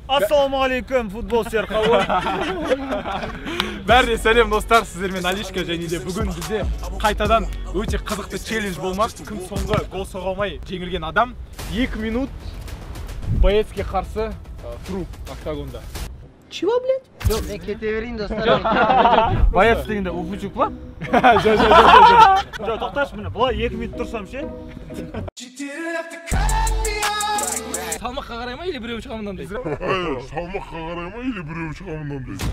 Ассалаумағалейкум, футболшылар қауым. Бәріне сәлем достар, сіздермен Алишка және де бүгін бізде қайтадан өте қызықты челлендж болмақ. Күн соңғы гол соға алмай жеңілген адам 2 минут боецке қарсы тұру октагонда. Чего, блядь? Мен кете берейін достар. Боец дегенде упучук па? Жоқ. Тоқташы міне, бұлай 2 минут тұрсам ше? Салмаққа қарай ма или біреу шығамынан дейді? Салмаққа қарай ма или біреу шығамынан дейді?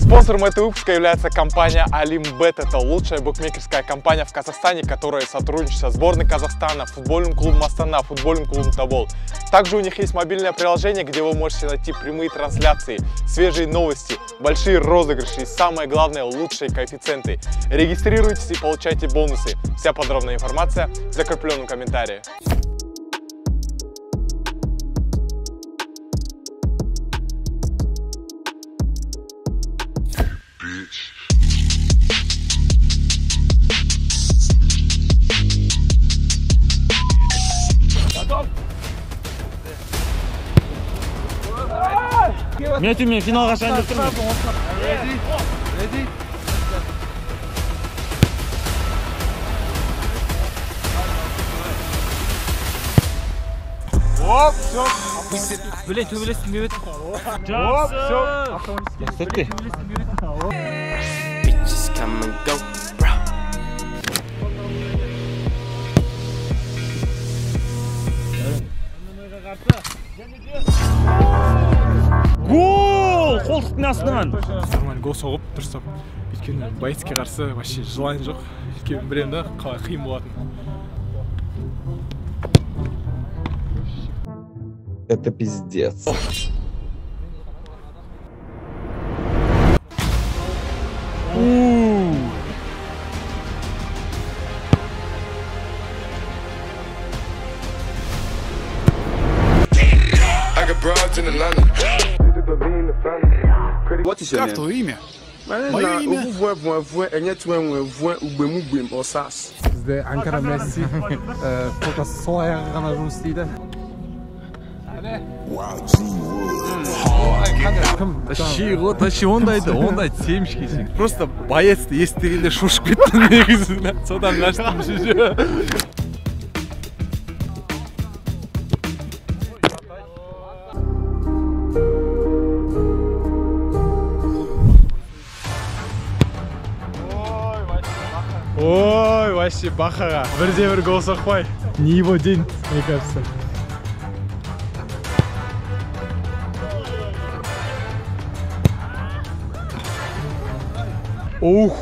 Спонсором этого выпуска является компания Олимбет. Это лучшая букмекерская компания в Казахстане, которая сотрудничает со сборной Казахстана, футбольным клубом Астана, футбольным клубом Тобол. Также у них есть мобильное приложение, где вы можете найти прямые трансляции, свежие новости, большие розыгрыши и самое главное, лучшие коэффициенты. Регистрируйтесь и получайте бонусы. Вся подробная информация в закрепленном комментарии. Мен түмен финалға шайындап тұрмын. Ready? Оп, все. Блин, төбелестің бе бет? Оп, все. Сәтте. Bitches come and go, bro. Гол! Қолтықтың астынан. Нормально гол соғып тұрсам, өйткені боецке қарсы вообще желание жоқ. Өйткені білемін да, қалай қиын болатынын. Это пиздец. Как твое имя? Мое имя? Бізде Анкара Месси фотосы сол аяғы ғана жұмыс істейді. Вообще ондай семішкесің. Просто боецті естігенде шошып кеттім негізі. Содан қаштым шеше. Ой, вообще бахаға. Бірде-бір гол соқпай. Не его день, мне кажется. Ух.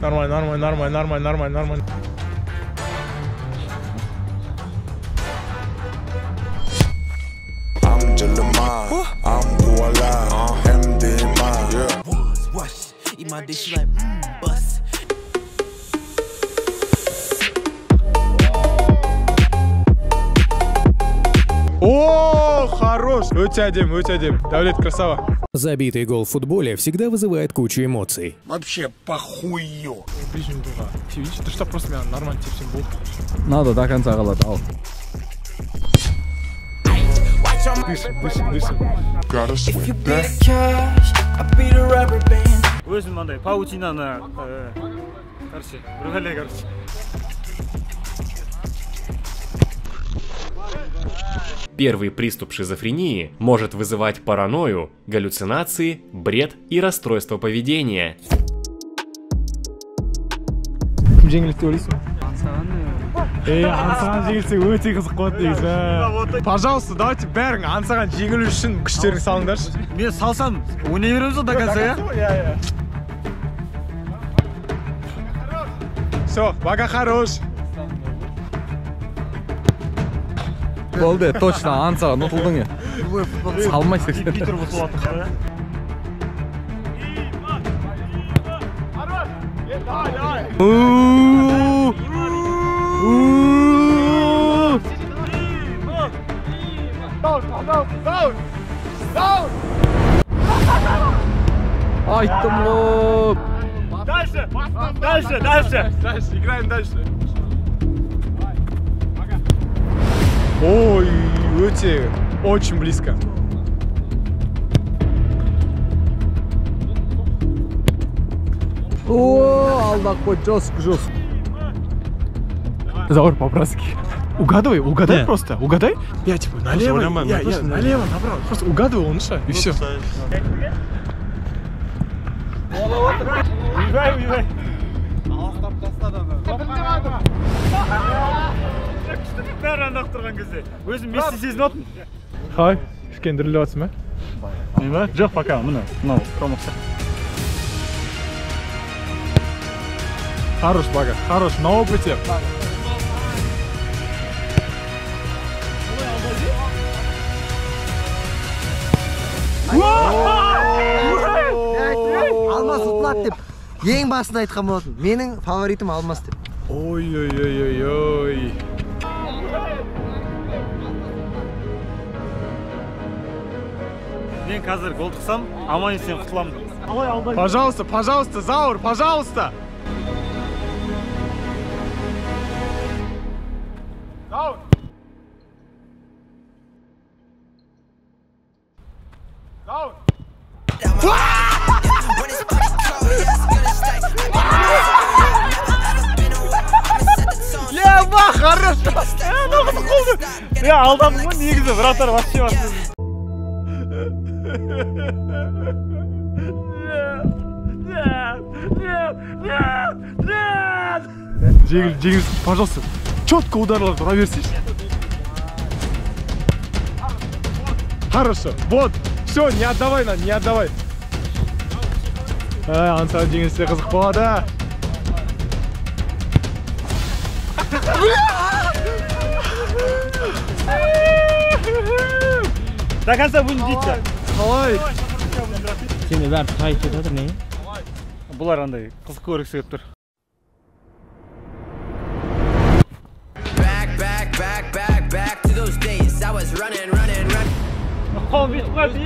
Нормально. I'm Jalama, I'm Kuala, MDMA. Wash, eat my dish like bust. О, хорош! Өте әдем. Давлет, красава. Забитый гол в футболе всегда вызывает кучу эмоций. Вообще похую. Ближний дуга. Видишь, ты что, просто меня нормально тепсем болды. Надо до конца қалады, ал. Дышим. Gotta sweat that. Өзім мандай паутинаны, короче, бірғалай, короче. Первый приступ шизофрении может вызывать паранойю, галлюцинации, бред и расстройство поведения. Кім жеңілді деп ойлайсың? Ансаған жеңілсе өте қызық болады негізі. Пожалуйста, давайте бәрің ансаған жеңілу үшін күштерін салыңдаршы. Мен салсам, ойнай береміз до конца, я? Все, пока хорош. Болды, точно, ансаға нұтылдың е. Салмайсың сен. Питер бұтыл аттық, я? Айттым ғой. Дальше. Дальше, играем дальше. Ой, өте, очень близко. О, Аллах, хоть жестко. Заур по-братски. Угадай просто, угадай. Я типа налево, я налево, направо. Просто угадывай лучше, и все. Уйбай. Бәрі андақ тұрған кезде. Өзім Месси сезініп отырмын. Қалай? Кішкене діріліп жатсың ба? Жоқ, пока, мынау промокса. Хорош, Бага, хорош, на опыте. Алмас ұтылады деп ең басында айтқан болатын. Менің фаворитім Алмас деп. Ой. Мен қазір гол тықсам, аман есен құтыламын. Пожалуйста, Заур, пожалуйста. Заур. Хорошо. Я алдадым ғой негізі, вратар вообще басты. Жеңіл, пожалуйста, четко ударларды ұра берсейші. Хорошо, вот, все, не отдавай. Ансаған жеңілсе қызық болады. До конца будем биться. Қалай? Сені бәрі қайып кетіп отыр, не? Бұлар андай қызық көргісі келіп тұр. Back to those days. I was running. Қолым бетіп қойды,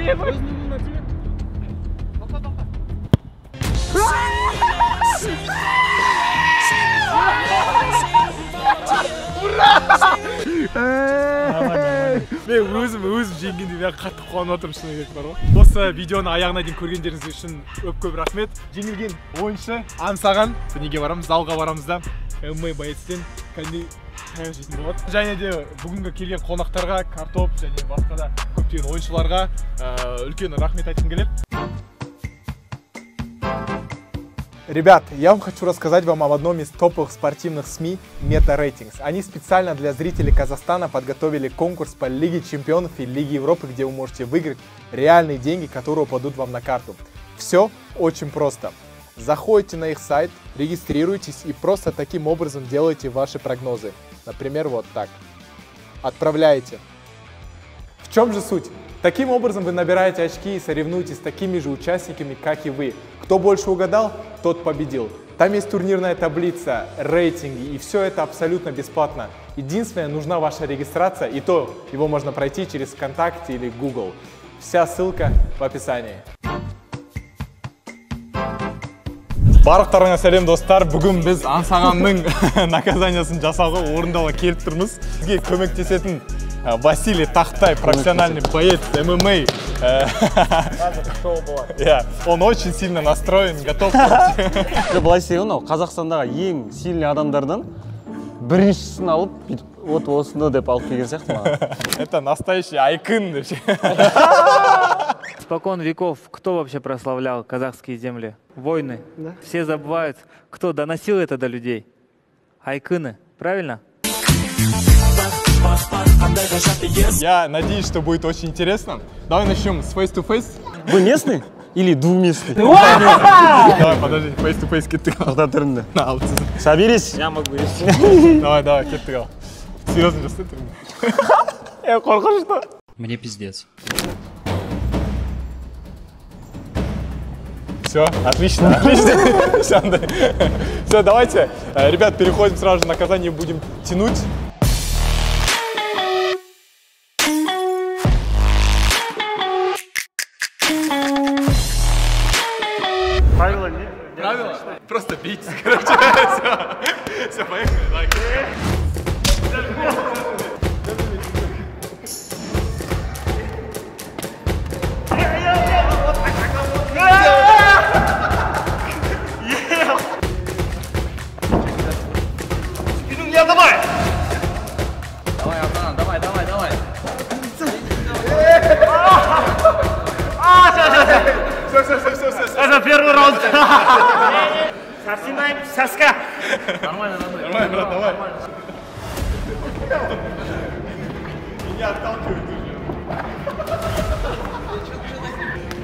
Мен өзім жеңгенде мен қатты қуанып отырмын, шыны керек бар ғой. Осы видеоны аяғына дейін көргендеріңіз үшін көп рахмет. Жеңілген ойыншы аңсаған неге барамыз, залға барамыз да ММА боецтен кәдімгідей таяқ жейтін болады. Және де бүгінгі келген қонақтарға, картоп және басқа да көптеген ойыншыларға үлкен рахмет айтқым келеді. Ребят, я вам хочу рассказать вам об одном из топовых спортивных СМИ Meta Ratings. Они специально для зрителей Казахстана подготовили конкурс по Лиге Чемпионов и Лиге Европы, где вы можете выиграть реальные деньги, которые упадут вам на карту. Все очень просто. Заходите на их сайт, регистрируйтесь и просто таким образом делаете ваши прогнозы. Например, вот так. Отправляете. В чем же суть? Таким образом вы набираете очки и соревнуетесь с такими же участниками, как и вы. Кто больше угадал, тот победил. Там есть турнирная таблица, рейтинги, и все это абсолютно бесплатно. Единственное, нужна ваша регистрация, и то его можно пройти через ВКонтакте или Google. Вся ссылка в описании. Барлықтарыңа сәлем достар. Бүгін біз аңсағанның наказаниясын жасауға орындауға келіп тұрмыз. Бізге көмектесетін Василий Тахтай, профессиональный боец ММА. Он очень сильно настроен, готов. Былай істеген, Қазақстандағы ең сильный адамдардан біріншісін алып, вот осыны деп алып келген сияқты маған. Это настоящий айкын. Спокон веков кто вообще прославлял казахские земли? Войны. Да? Все забывают, кто доносил это до людей. Айкыны, правильно? Я надеюсь, что будет очень интересно. Давай начнем с face-to-face. Вы местный или двуместный? Давай, подожди, face-to-face кеттік. Ақтатырынды. Соберись. Я могу есть. Давай, кеттік. Серьезно жасты тұрынды. Я қорқышты. Мне пиздец. Все, отлично. Все, давайте, ребят, переходим сразу же на наказание, будем тянуть. Правила нет? Правила? Просто бейтесь, короче. Все, поехали. Это первый раунд. Совсем соска. Нормально, брат, давай. Меня отталкивают уже.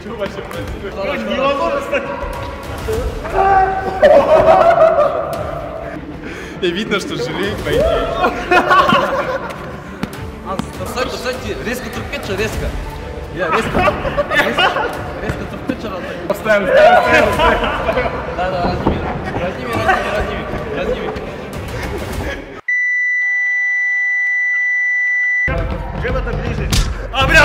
Чего вообще происходит? Невозможно стать. И видно, что жалеет, по идее. Достойте, резко турпетча, резко. Резко турпетча, родной. Ставим. Да, разними. Где-то ближе. А, бля!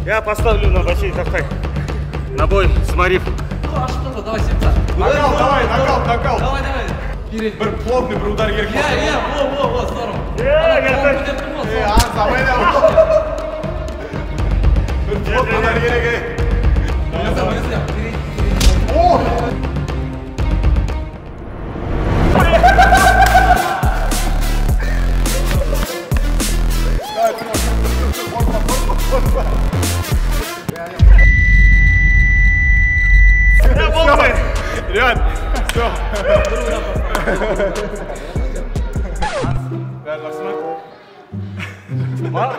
Я поставлю на Василий Тахтай. На бой с Мариф. А что-то, давай, Семца. Нокаут. Давай. Bir плотный bir udar gerek. Во, здорово. Bir плотный udar gerek. Ребят, все.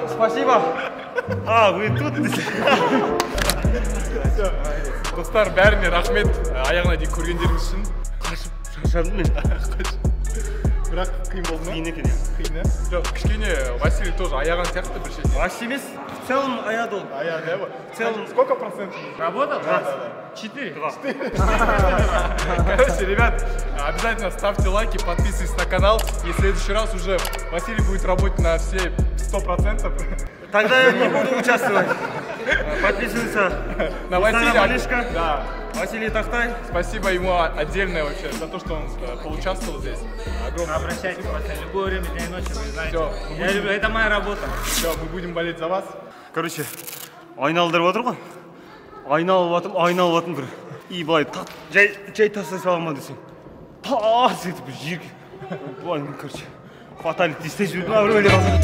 Спасибо. А, вы тут? Достар, бәріне рахмет аяғына дейін көргендеріңіз үшін. Шашадым мен. Бірақ қиын болды ма? Қиын екен. Қиын, ә? Жоқ, кішкене Василий тоже аяған сияқты бір шетте. Вообще емес, в целом аяды ол. Аяқ, иә ба? В целом. Сколько процентов? Работал? Да. 4. Короче, ребят, обязательно ставьте лайки, подписывайтесь на канал. И в следующий раз уже Василий будет работать на все 100%. Тогда я не буду участвовать. Подписывайся на Василия. Да. Василий Тахтай. Спасибо ему отдельное вообще за то, что он поучаствовал здесь. Огромное. Обращайтесь, в любое время дня и ночи, вы знаете. Все, Я люблю, это моя работа. Все, мы будем болеть за вас. Короче, айналдырып отыр ғой. Айналып атым бір. И былай жай тастай салама десең. Тас етіп жерге. Былай, короче, фаталити істеп жібердім, бір өле қалсам.